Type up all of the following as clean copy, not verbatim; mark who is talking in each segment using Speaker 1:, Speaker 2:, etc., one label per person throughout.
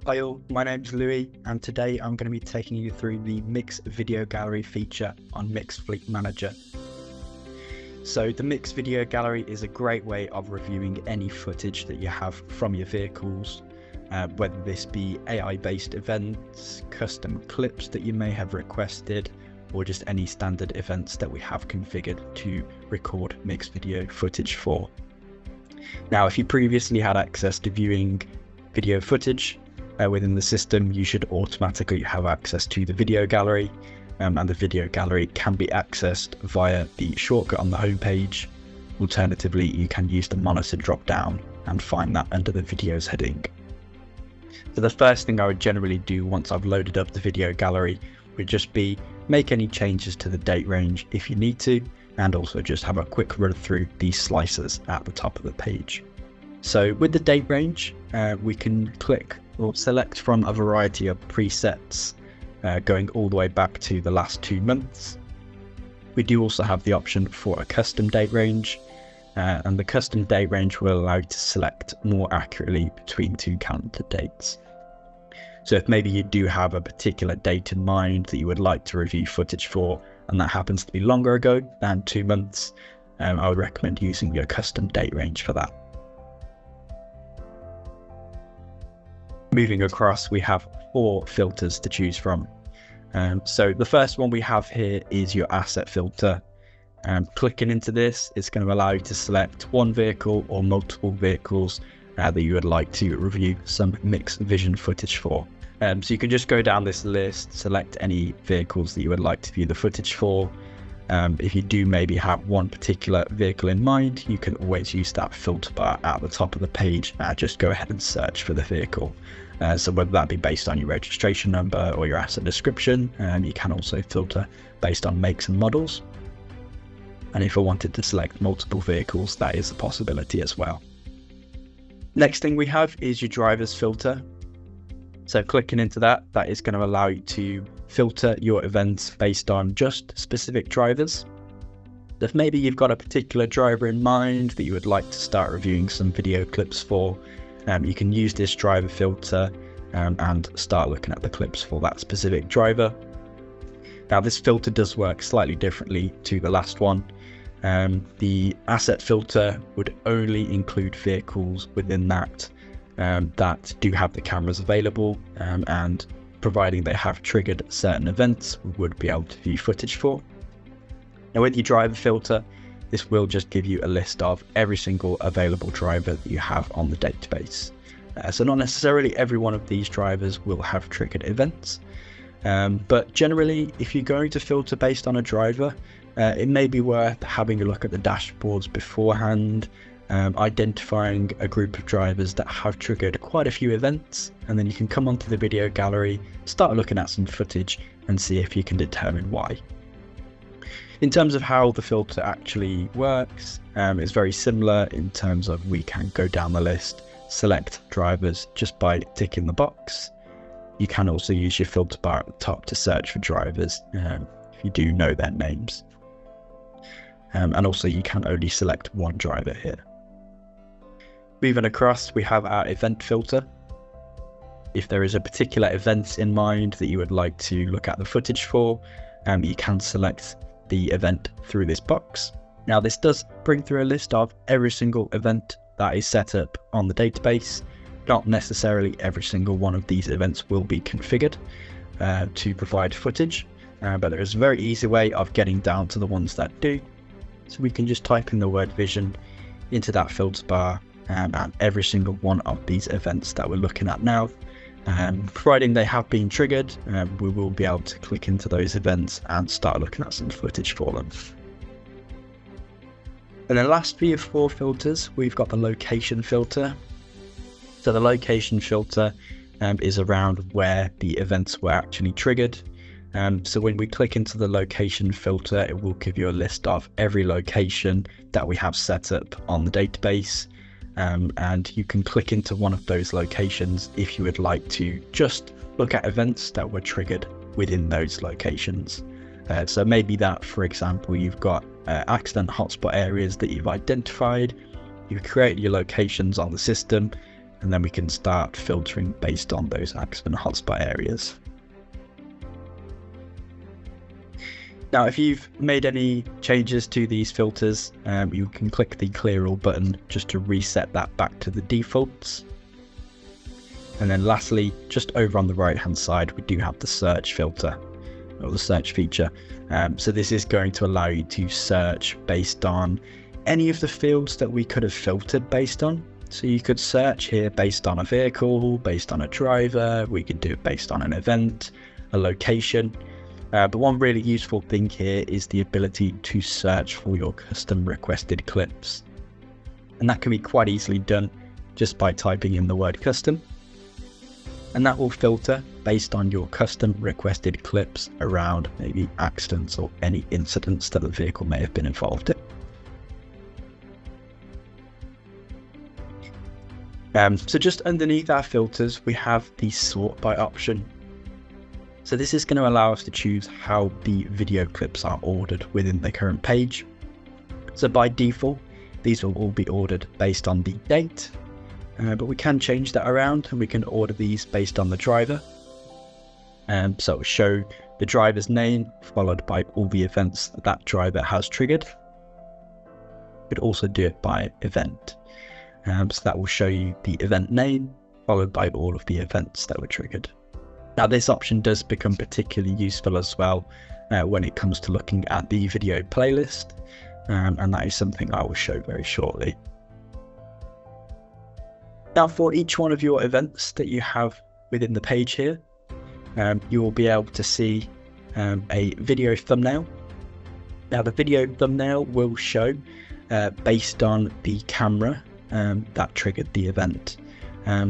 Speaker 1: Hi all, my name's Louis, and today I'm going to be taking you through the Mix Video Gallery feature on Mix Fleet Manager. So the Mix Video Gallery is a great way of reviewing any footage that you have from your vehicles, whether this be AI-based events, custom clips that you may have requested, or just any standard events that we have configured to record mixed video footage for. Now, if you previously had access to viewing video footage within the system, you should automatically have access to the video gallery, and the video gallery can be accessed via the shortcut on the homepage. Alternatively, you can use the monitor drop down and find that under the videos heading. So the first thing I would generally do once I've loaded up the video gallery would just be make any changes to the date range if you need to, and also just have a quick run through these slicers at the top of the page. So with the date range, we can click or select from a variety of presets going all the way back to the last 2 months. We do also have the option for a custom date range, and the custom date range will allow you to select more accurately between 2 calendar dates. So if maybe you do have a particular date in mind that you would like to review footage for, and that happens to be longer ago than 2 months, I would recommend using your custom date range for that. Moving across, we have 4 filters to choose from. So the first one we have here is your asset filter. Clicking into this, it's going to allow you to select one vehicle or multiple vehicles that you would like to review some mixed vision footage for. So you can just go down this list, select any vehicles that you would like to view the footage for. If you do maybe have one particular vehicle in mind, you can always use that filter bar at the top of the page and just go ahead and search for the vehicle. So whether that be based on your registration number or your asset description, you can also filter based on makes and models. And if I wanted to select multiple vehicles, that is a possibility as well. Next thing we have is your drivers filter. So clicking into that is going to allow you to filter your events based on just specific drivers. If maybe you've got a particular driver in mind that you would like to start reviewing some video clips for, you can use this driver filter and start looking at the clips for that specific driver. Now this filter does work slightly differently to the last one. The asset filter would only include vehicles within that that do have the cameras available, and providing they have triggered certain events, we would be able to view footage for. Now with your driver filter, this will just give you a list of every single available driver that you have on the database. So not necessarily every one of these drivers will have triggered events, but generally if you're going to filter based on a driver, it may be worth having a look at the dashboards beforehand, identifying a group of drivers that have triggered quite a few events, and then you can come onto the video gallery, start looking at some footage and see if you can determine why. In terms of how the filter actually works, it's very similar in terms of we can go down the list, select drivers just by ticking the box. You can also use your filter bar at the top to search for drivers if you do know their names. And also you can only select one driver here. Moving across, we have our event filter. If there is a particular event in mind that you would like to look at the footage for, you can select the event through this box. Now this does bring through a list of every single event that is set up on the database. Not necessarily every single one of these events will be configured to provide footage, but there is a very easy way of getting down to the ones that do. So we can just type in the word vision into that filter bar, and every single one of these events that we're looking at now, providing they have been triggered, we will be able to click into those events and start looking at some footage for them. And then last of 4 filters, we've got the location filter. So the location filter is around where the events were actually triggered. So when we click into the location filter, it will give you a list of every location that we have set up on the database. And you can click into one of those locations if you would like to just look at events that were triggered within those locations. So maybe that, for example, you've got accident hotspot areas that you've identified, you've created your locations on the system, and then we can start filtering based on those accident hotspot areas. Now, if you've made any changes to these filters, you can click the clear all button just to reset that back to the defaults. And then lastly, just over on the right hand side, we do have the search filter, or the search feature. So this is going to allow you to search based on any of the fields that we could have filtered based on. So you could search here based on a vehicle, based on a driver, we could do it based on an event, a location. But one really useful thing here is the ability to search for your custom requested clips. And that can be quite easily done just by typing in the word custom. And that will filter based on your custom requested clips around maybe accidents or any incidents that the vehicle may have been involved in. So just underneath our filters, we have the sort by option. So this is going to allow us to choose how the video clips are ordered within the current page. So by default, these will all be ordered based on the date, but we can change that around and we can order these based on the driver. So it will show the driver's name followed by all the events that driver has triggered. You could also do it by event. So that will show you the event name followed by all of the events that were triggered. Now this option does become particularly useful as well when it comes to looking at the video playlist, and that is something I will show very shortly. Now for each one of your events that you have within the page here, you will be able to see a video thumbnail. Now the video thumbnail will show based on the camera that triggered the event.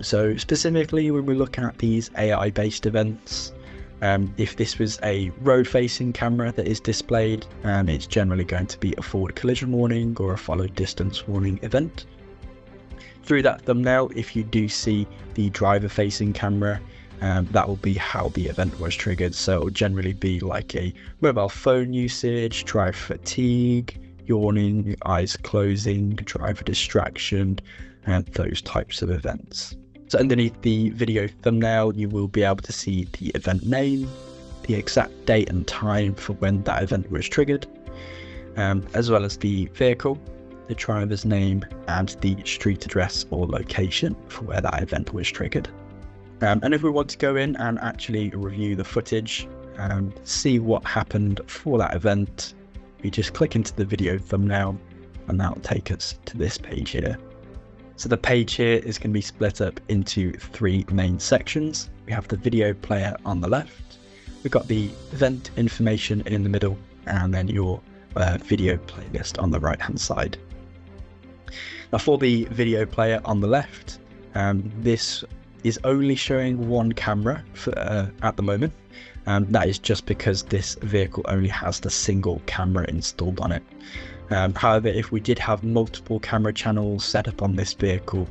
Speaker 1: So specifically when we're looking at these AI based events, if this was a road facing camera that is displayed, it's generally going to be a forward collision warning or a follow distance warning event. Through that thumbnail, if you do see the driver facing camera, that will be how the event was triggered. So it will generally be like a mobile phone usage, driver fatigue, yawning, eyes closing, driver distraction, and those types of events. So underneath the video thumbnail, you will be able to see the event name, the exact date and time for when that event was triggered, as well as the vehicle, the driver's name, and the street address or location for where that event was triggered. And if we want to go in and actually review the footage and see what happened for that event, we just click into the video thumbnail and that will take us to this page here. So the page here is going to be split up into three main sections. We have the video player on the left, we've got the event information in the middle, and then your video playlist on the right hand side. Now for the video player on the left, this is only showing one camera for, at the moment. That is just because this vehicle only has the single camera installed on it. However, if we did have multiple camera channels set up on this vehicle,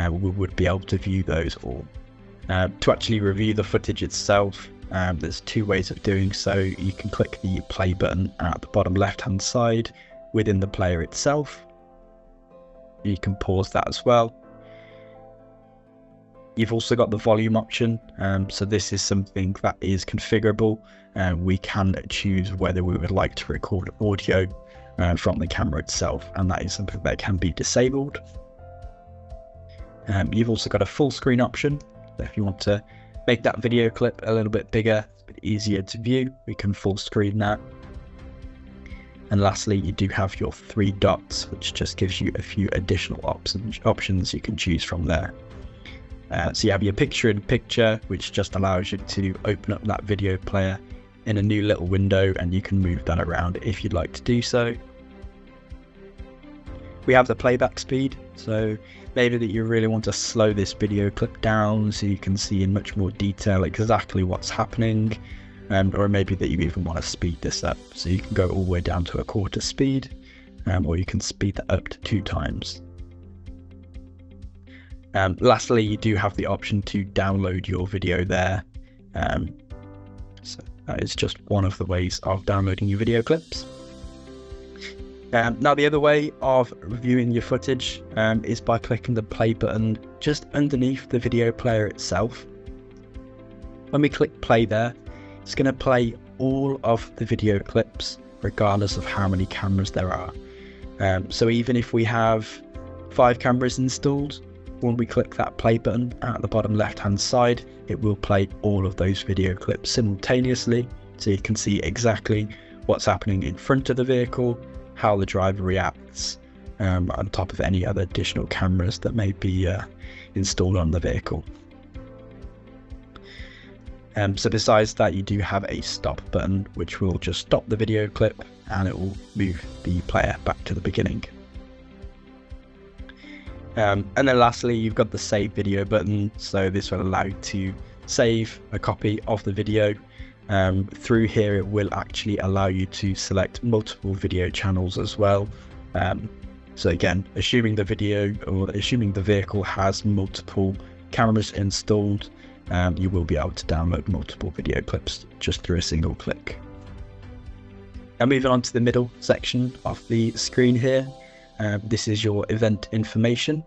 Speaker 1: we would be able to view those all. To actually review the footage itself, there's two ways of doing so. You can click the play button at the bottom left hand side within the player itself. You can pause that as well. You've also got the volume option, so this is something that is configurable. We can choose whether we would like to record audio from the camera itself, and that is something that can be disabled. You've also got a full screen option, so if you want to make that video clip a little bit bigger, a bit easier to view, we can full screen that. And lastly, you do have your three dots, which just gives you a few additional options you can choose from there. So you have your picture in picture, which just allows you to open up that video player in a new little window, and you can move that around if you'd like to do so. We have the playback speed, so maybe that you really want to slow this video clip down so you can see in much more detail exactly what's happening, or maybe that you even want to speed this up, so you can go all the way down to a quarter speed, or you can speed that up to 2 times. Lastly, you do have the option to download your video there, so that is just one of the ways of downloading your video clips. Now the other way of reviewing your footage is by clicking the play button just underneath the video player itself. When we click play there, it's going to play all of the video clips regardless of how many cameras there are. So even if we have 5 cameras installed, when we click that play button at the bottom left hand side, it will play all of those video clips simultaneously, so you can see exactly what's happening in front of the vehicle, how the driver reacts, on top of any other additional cameras that may be installed on the vehicle. So besides that, you do have a stop button which will just stop the video clip and it will move the player back to the beginning. And then lastly, you've got the save video button, so this will allow you to save a copy of the video. Through here it will actually allow you to select multiple video channels as well. So again, assuming the vehicle has multiple cameras installed, you will be able to download multiple video clips just through a single click. Now moving on to the middle section of the screen here, this is your event information.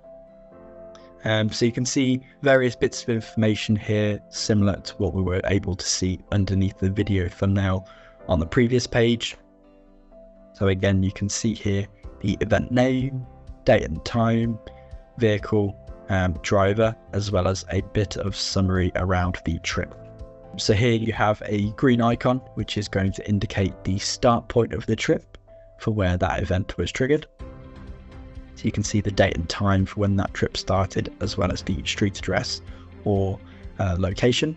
Speaker 1: So you can see various bits of information here similar to what we were able to see underneath the video thumbnail on the previous page. So again, you can see here the event name, date and time, vehicle, driver, as well as a bit of summary around the trip. So here you have a green icon which is going to indicate the start point of the trip for where that event was triggered. So you can see the date and time for when that trip started, as well as the street address or location.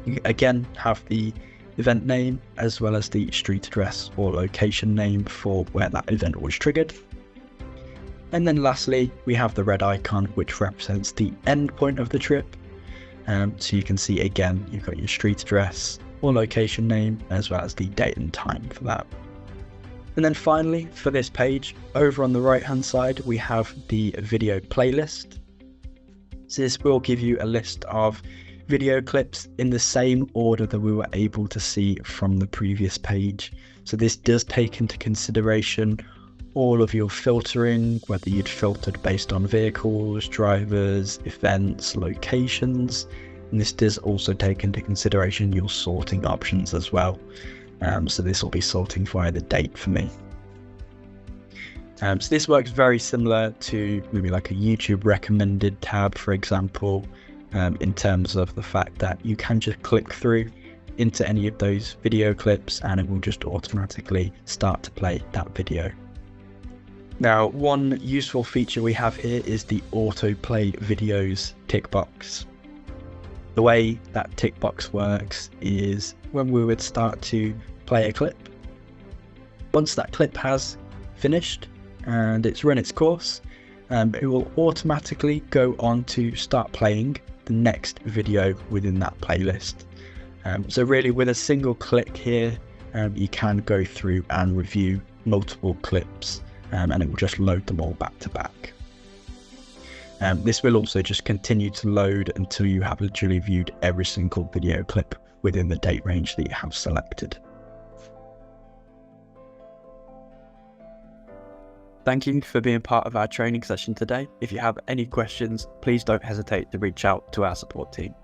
Speaker 1: You again have the event name as well as the street address or location name for where that event was triggered. And then lastly, we have the red icon which represents the end point of the trip. So you can see again, you've got your street address or location name as well as the date and time for that. And then finally, for this page, over on the right hand side, we have the video playlist. So this will give you a list of video clips in the same order that we were able to see from the previous page. So this does take into consideration all of your filtering, whether you'd filtered based on vehicles, drivers, events, locations. And this does also take into consideration your sorting options as well. So this will be sorting via the date for me. So this works very similar to maybe like a YouTube recommended tab, for example, in terms of the fact that you can just click through into any of those video clips and it will just automatically start to play that video. Now, one useful feature we have here is the autoplay videos tick box. The way that tick box works is when we would start to play a clip, once that clip has finished and it's run its course, it will automatically go on to start playing the next video within that playlist. So really with a single click here, you can go through and review multiple clips and it will just load them all back to back. This will also just continue to load until you have literally viewed every single video clip within the date range that you have selected. Thank you for being part of our training session today. If you have any questions, please don't hesitate to reach out to our support team.